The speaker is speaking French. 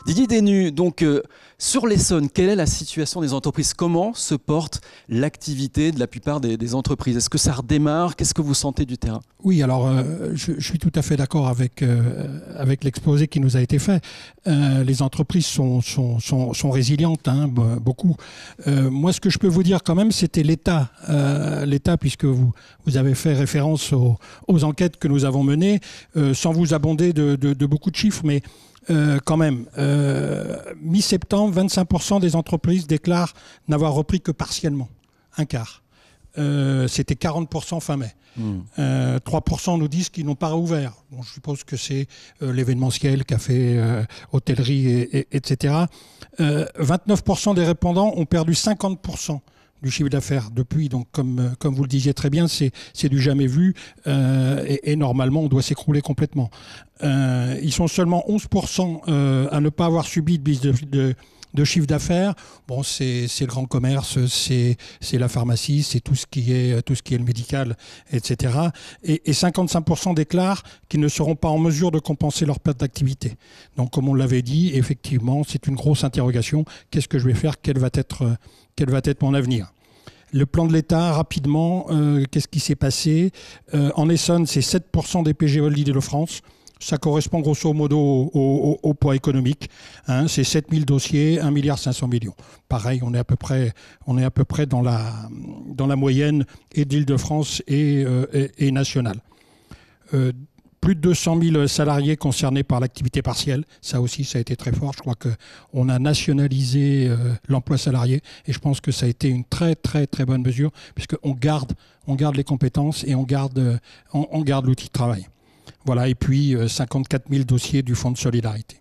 Didier Desnus, donc sur l'Essonne, quelle est la situation des entreprises? Comment se porte l'activité de la plupart des entreprises? Est-ce que ça redémarre? Qu'est-ce que vous sentez du terrain? Oui, alors je suis tout à fait d'accord avec l'exposé qui nous a été fait. Les entreprises sont résilientes, hein, beaucoup. Moi, ce que je peux vous dire quand même, c'était l'État. L'État, puisque vous avez fait référence aux enquêtes que nous avons menées, sans vous abonder de beaucoup de chiffres, mais quand même, mi-septembre, 25% des entreprises déclarent n'avoir repris que partiellement, un quart. C'était 40% fin mai. 3% nous disent qu'ils n'ont pas réouvert. Bon, je suppose que c'est l'événementiel, café, hôtellerie, etc. 29% des répondants ont perdu 50% du chiffre d'affaires depuis. Donc, comme vous le disiez très bien, c'est du jamais vu et normalement, on doit s'écrouler complètement. Ils sont seulement 11% à ne pas avoir subi de baisse de chiffre d'affaires. Bon, c'est le grand commerce, c'est la pharmacie, c'est tout ce qui est le médical, etc. Et 55% déclarent qu'ils ne seront pas en mesure de compenser leur perte d'activité. Donc, comme on l'avait dit, effectivement, c'est une grosse interrogation. Qu'est-ce que je vais faire? Quel va être mon avenir? Le plan de l'État, rapidement, qu'est-ce qui s'est passé? En Essonne, c'est 7% des PGE de l'Île-de-France. Ça correspond grosso modo au poids économique. Hein, c'est 7000 dossiers, 1,5 milliard. Pareil, on est à peu près dans la moyenne et d'Île-de-France et nationale. Plus de 200 000 salariés concernés par l'activité partielle. Ça aussi, ça a été très fort. Je crois qu'on a nationalisé l'emploi salarié et je pense que ça a été une très, très, très bonne mesure puisqu'on garde les compétences et on garde l'outil de travail. Voilà, et puis 54 000 dossiers du Fonds de solidarité.